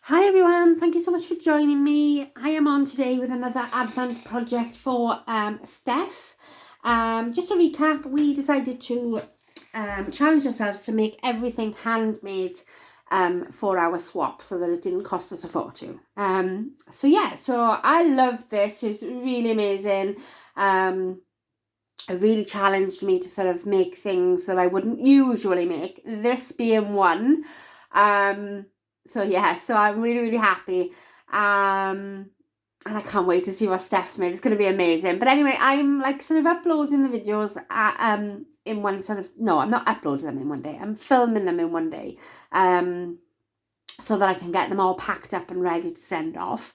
Hi everyone, thank you so much for joining me. I am on today with another Advent project for Steph. Just to recap, we decided to challenge ourselves to make everything handmade for our swap so that it didn't cost us a fortune. So I love this. It's really amazing. It really challenged me to sort of make things that I wouldn't usually make, this being one. So I'm really happy. And I can't wait to see what Steph's made. It's going to be amazing. But anyway, I'm like sort of uploading the videos in one sort of, no, I'm not uploading them in one day. I'm filming them in one day. So that I can get them all packed up and ready to send off.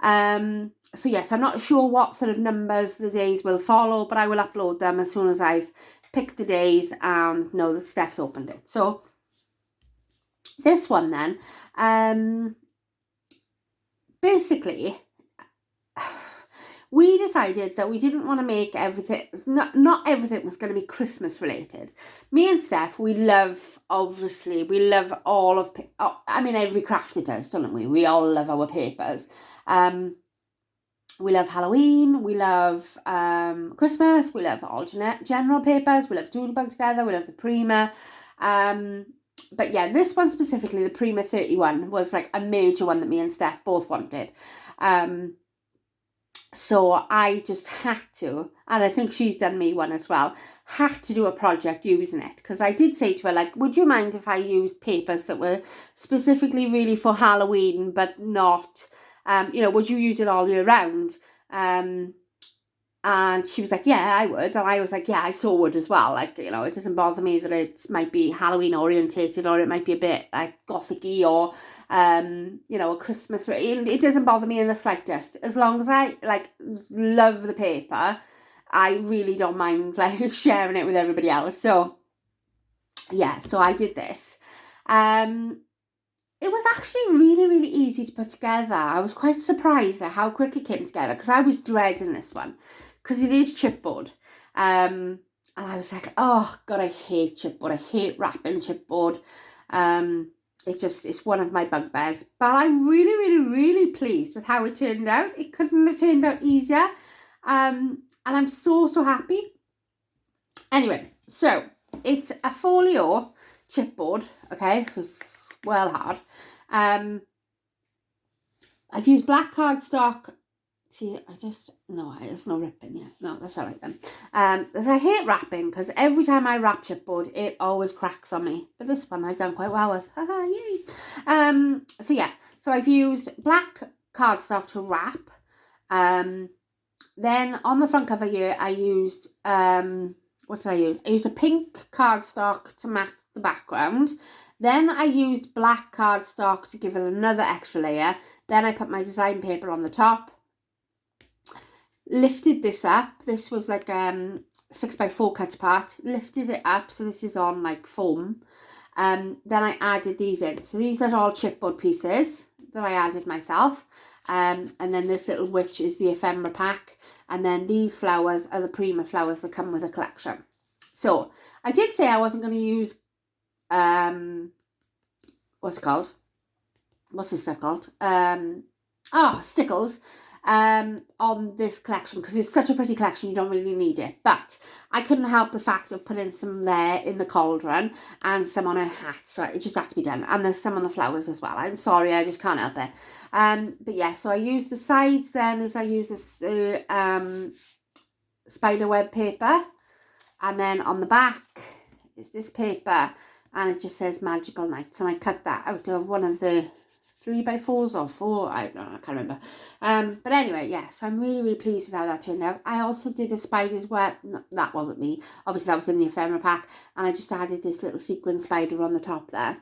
So I'm not sure what sort of numbers the days will follow, but I will upload them as soon as I've picked the days and know that Steph's opened it. So this one then, basically, we decided that we didn't want to make everything, not everything was going to be Christmas related. Me and Steph, we love all of, every crafter does, don't we? We all love our papers. We love Halloween, we love Christmas, we love all general papers, we love Doodlebug Together, we love the Prima. But yeah, this one specifically, the Prima 31, was like a major one that me and Steph both wanted. So I just had to, and I think she's done me one as well, had to do a project using it. Because I did say to her, like, would you mind if I used papers that were specifically really for Halloween, but not, would you use it all year round? And she was like, yeah, I would. And I was like, yeah, I so would as well. Like, it doesn't bother me that it might be Halloween orientated, or it might be a bit like gothic-y, or, a Christmas. It doesn't bother me in the slightest. As long as I, love the paper, I really don't mind, sharing it with everybody else. So, yeah, so I did this. It was actually really easy to put together. I was quite surprised at how quick it came together, because I was dreading this one, because it is chipboard. And I was like, oh God, I hate chipboard. I hate wrapping chipboard. It's one of my bugbears. But I'm really pleased with how it turned out. It couldn't have turned out easier. And I'm so happy. Anyway, so it's a folio chipboard. Okay, so it's well hard. I've used black cardstock. See, there's no ripping yet. No, that's all right then. I hate wrapping, because every time I wrap chipboard, it always cracks on me. But this one I've done quite well with. Haha, yay. So I've used black cardstock to wrap. Then on the front cover here, I used, what did I use? I used a pink cardstock to match the background. Then I used black cardstock to give it another extra layer. Then I put my design paper on the top. Lifted this up. This was like 6x4 cut apart. Lifted it up, so this is on like foam. Then I added these in. So these are all chipboard pieces that I added myself. And then this little witch is the ephemera pack. And then these flowers are the Prima flowers that come with a collection. So I did say I wasn't going to use, what's it called? What's this stuff called? Stickles. On this collection, because it's such a pretty collection, you don't really need it. But I couldn't help the fact of putting some there in the cauldron and some on her hat, so it just had to be done. And there's some on the flowers as well. I'm sorry, I just can't help it. But yeah, so I used the sides then, I used this spiderweb paper, and then on the back is this paper, and it just says Magical Nights, and I cut that out of one of the 3x4s or 4, I don't know, I can't remember. But anyway, yeah, so I'm really pleased with how that turned out. I also did a spider's web. No, that wasn't me. Obviously, that was in the ephemera pack. And I just added this little sequin spider on the top there,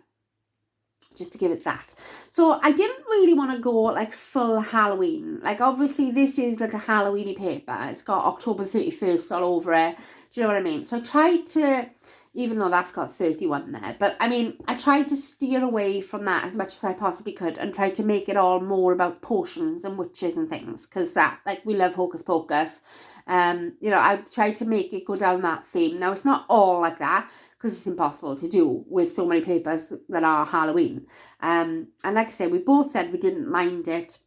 just to give it that. So I didn't really want to go like full Halloween. Like, obviously, this is like a Halloweeny paper. It's got October 31st all over it. Do you know what I mean? So I tried to even though that's got 31 there. But I mean, I tried to steer away from that as much as I possibly could and tried to make it all more about potions and witches and things, because that, like, we love Hocus Pocus. You know, I tried to make it go down that theme. Now, it's not all like that, because it's impossible to do with so many papers that are Halloween. And like I said, we both said we didn't mind it,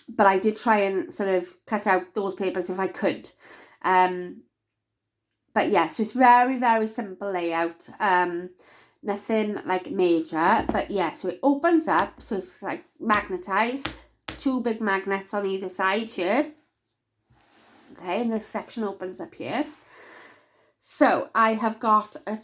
but I did try and sort of cut out those papers if I could. But yeah, so it's very, very simple layout. Nothing like major, but yeah, so it opens up, so it's like magnetized, 2 big magnets on either side here. Okay, and this section opens up here. So I have got a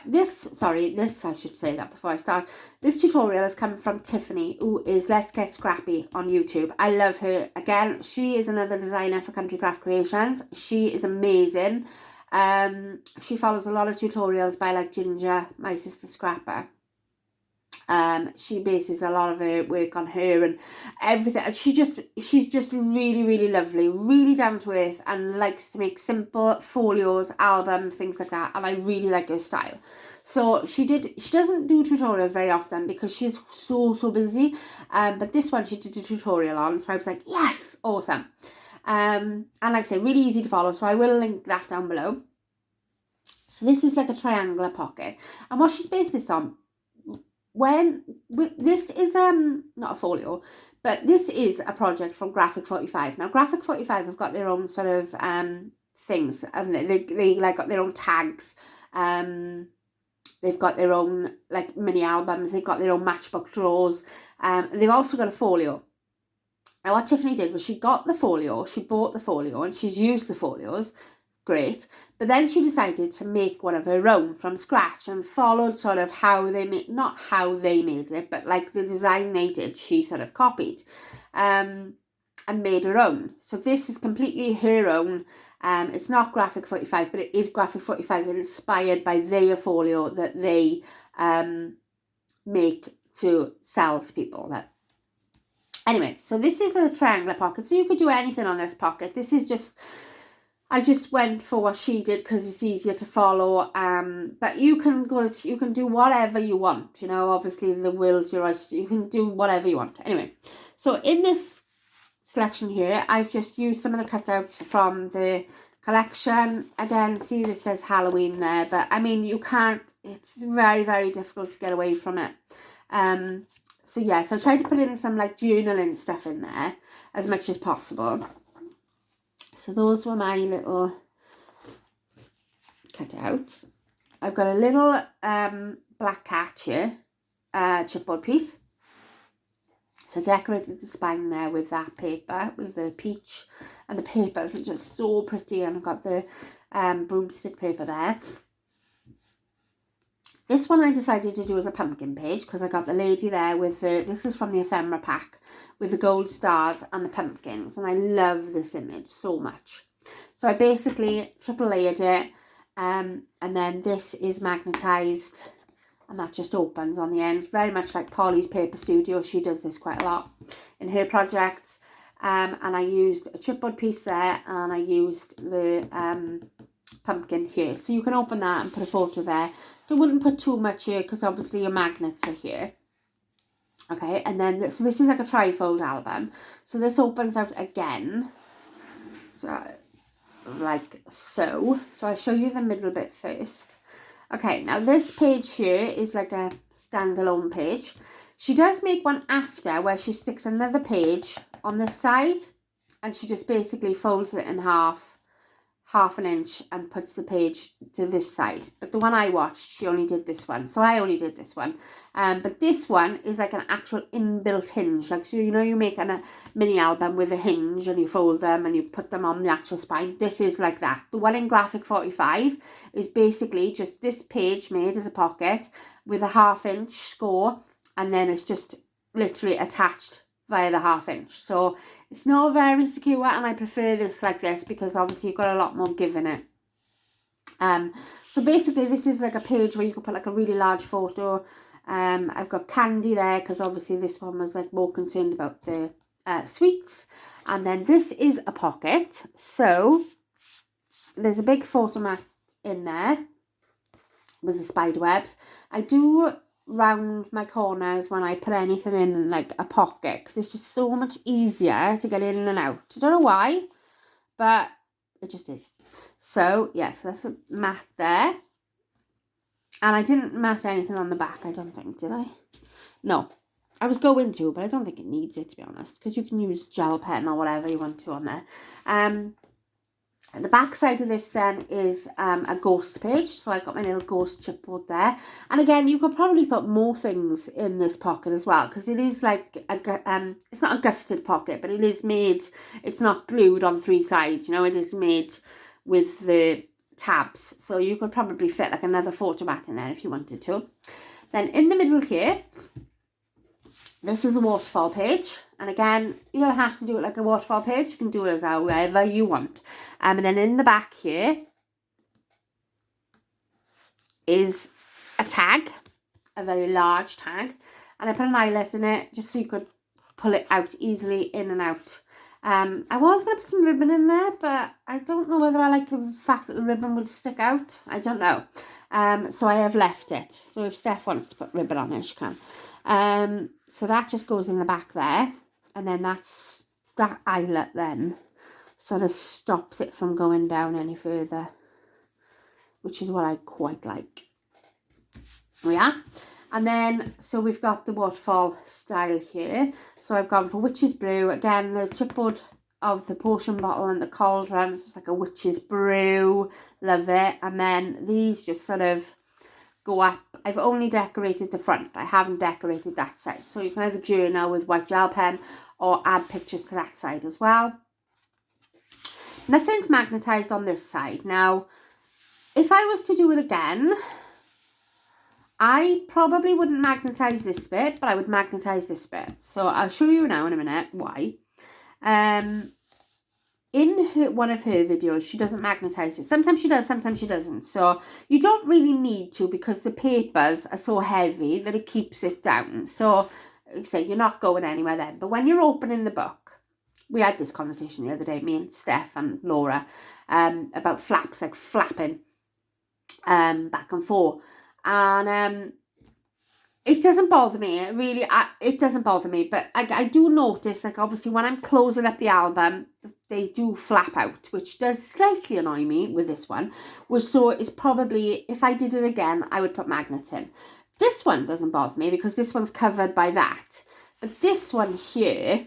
this I should say that before I start. This tutorial has come from Tiffany, who is Let's Get Scrappy on YouTube. I love her. Again, she is another designer for Country Craft Creations. She is amazing. She follows a lot of tutorials by like Ginger, my sister Scrapper. She bases a lot of her work on her and everything. She's just really, really lovely, really down to earth, and likes to make simple folios, albums, things like that. And I really like her style. So she doesn't do tutorials very often because she's so busy. But this one she did a tutorial on, so I was like, yes, awesome. And like I say, really easy to follow. So I will link that down below. So this is like a triangular pocket, and what she's based this on. This is not a folio, but this is a project from Graphic 45. Now Graphic 45 have got their own sort of things, haven't they? They like got their own tags. They've got their own like mini albums. They've got their own matchbook drawers. They've also got a folio. Now what Tiffany did was she got the folio, she bought the folio, and she's used the folios. Great, but then she decided to make one of her own from scratch and followed sort of how they made, not how they made it, but like the design they did, she sort of copied and made her own. So this is completely her own. It's not Graphic 45, but it is Graphic 45 inspired by their folio that they make to sell to people. Anyway, so this is a triangular pocket, so you could do anything on this pocket. This is just, I just went for what she did because it's easier to follow. But you can do whatever you want. You know, obviously the will's your oyster. You can do whatever you want. Anyway, so in this selection here, I've just used some of the cutouts from the collection. Again, see this says Halloween there, but I mean you can't. It's very, very difficult to get away from it. So yeah, so I tried to put in some like journaling stuff in there as much as possible. So those were my little cutouts. I've got a little black cat here, chipboard piece. So I decorated the spine there with that paper, with the peach. And the papers are just so pretty. And I've got the broomstick paper there. This one I decided to do as a pumpkin page because I got the lady there with this is from the ephemera pack, with the gold stars and the pumpkins. And I love this image so much. So I basically triple layered it. And then this is magnetized and that just opens on the end. Very much like Polly's Paper Studio. She does this quite a lot in her projects. And I used a chipboard piece there and I used the pumpkin here. So you can open that and put a photo there. So I wouldn't put too much here because obviously your magnets are here. Okay, and then so this is like a trifold album. So this opens out again. So like so. So I'll show you the middle bit first. Okay, now this page here is like a standalone page. She does make one after where she sticks another page on this side and she just basically folds it in half an inch and puts the page to this side. But the one I watched, she only did this one. So I only did this one. But this one is like an actual inbuilt hinge. Like, so you know you make a mini album with a hinge and you fold them and you put them on the actual spine. This is like that. The one in Graphic 45 is basically just this page made as a pocket with a 1/2 inch score. And then it's just literally attached via the 1/2 inch. So it's not very secure and I prefer this like this because obviously you've got a lot more give in it. So basically this is like a page where you can put like a really large photo. I've got candy there because obviously this one was like more concerned about the sweets. And then this is a pocket. So there's a big photo mat in there. with the spider webs. I do round my corners when I put anything in like a pocket, because it's just so much easier to get in and out. I don't know why, but it just is. So yeah, so that's a mat there. And I didn't mat anything on the back, I don't think, did I? No. I was going to, but I don't think it needs it, to be honest, because you can use gel pen or whatever you want to on there. The back side of this then is a ghost page. So I got my little ghost chipboard there. And again, you could probably put more things in this pocket as well, because it is like, it's not a gusted pocket, but it is made, it's not glued on three sides, you know, it is made with the tabs. So you could probably fit like another photo mat in there if you wanted to. Then in the middle here, this is a waterfall page, and again, you don't have to do it like a waterfall page. You can do it as however you want. And then in the back here is a tag, a very large tag, and I put an eyelet in it just so you could pull it out easily in and out. I was going to put some ribbon in there, but I don't know whether I like the fact that the ribbon would stick out. I don't know. So I have left it. So if Steph wants to put ribbon on it, she can. So that just goes in the back there, and then that eyelet then sort of stops it from going down any further, which is what I quite like. Yeah. And then, so we've got the waterfall style here. So I've gone for witch's brew. Again, the chipboard of the potion bottle and the cauldron. So it's like a witch's brew. Love it. And then these just sort of go up. I've only decorated the front. I haven't decorated that side. So you can either journal with white gel pen or add pictures to that side as well. Nothing's magnetised on this side. Now, if I was to do it again, I probably wouldn't magnetise this bit, but I would magnetise this bit. So I'll show you now in a minute why. In one of her videos, she doesn't magnetise it. Sometimes she does, sometimes she doesn't. So you don't really need to, because the papers are so heavy that it keeps it down. So, like I say, you're not going anywhere then. But when you're opening the book, we had this conversation the other day, me and Steph and Laura, about flaps, like flapping back and forth. And it doesn't bother me. It doesn't bother me. But I do notice, like, obviously, when I'm closing up the album, they do flap out, which does slightly annoy me with this one. So it's probably, if I did it again, I would put magnets in. This one doesn't bother me because this one's covered by that. But this one here,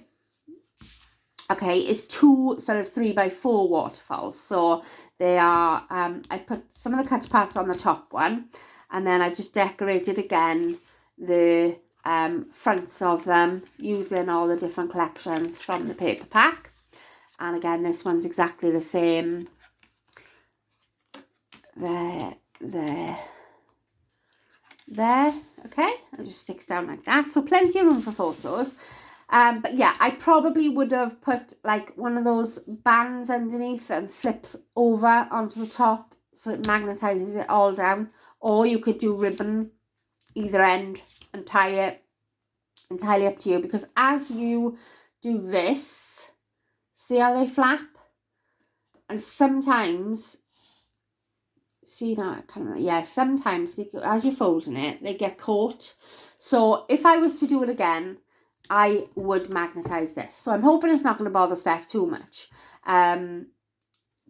okay, is two sort of 3x4 waterfalls. So they are, I've put some of the cut parts on the top one, and then I've just decorated again the fronts of them using all the different collections from the paper pack. And again, this one's exactly the same. There. Okay, it just sticks down like that. So plenty of room for photos. But yeah, I probably would have put like one of those bands underneath and flips over onto the top so it magnetizes it all down. Or you could do ribbon either end and tie it. Entirely up to you, because as you do this, see how they flap? And sometimes, see now, I can't remember. Yeah, sometimes as you're folding it, they get caught. So if I was to do it again, I would magnetize this. So I'm hoping it's not going to bother Steph too much.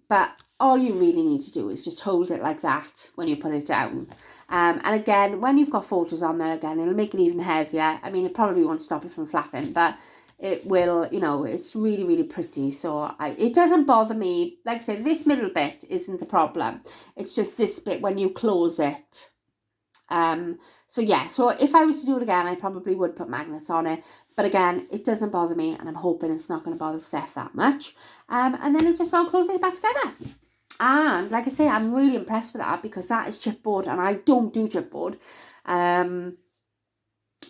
But all you really need to do is just hold it like that when you put it down. And again, when you've got photos on there again, it'll make it even heavier. I mean, it probably won't stop it from flapping, but it will, you know, it's really, really pretty. So it doesn't bother me. Like I said, this middle bit isn't a problem. It's just this bit when you close it. So yeah, so if I was to do it again, I probably would put magnets on it. But again, it doesn't bother me, and I'm hoping it's not going to bother Steph that much. And then it just all closes back together. And like I say, I'm really impressed with that, because that is chipboard and I don't do chipboard.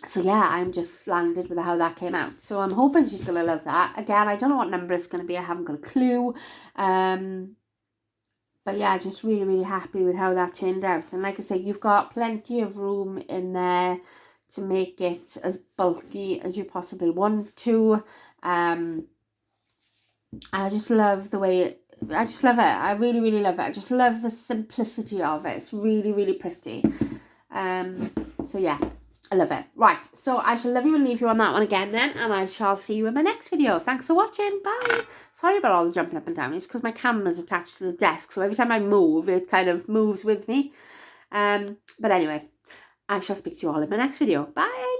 So yeah, I'm just slandered with how that came out. So I'm hoping she's going to love that. Again, I don't know what number it's going to be. I haven't got a clue. But yeah, just really, really happy with how that turned out. And like I say, you've got plenty of room in there to make it as bulky as you possibly want to. And I just love the way I just love it. I really, really love it. I just love the simplicity of it. It's really, really pretty. So yeah, I love it. Right, so I shall love you and leave you on that one again then, and I shall see you in my next video. Thanks for watching. Bye. Sorry about all the jumping up and down. It's because my camera's attached to the desk, so every time I move, it kind of moves with me. But anyway, I shall speak to you all in my next video. Bye.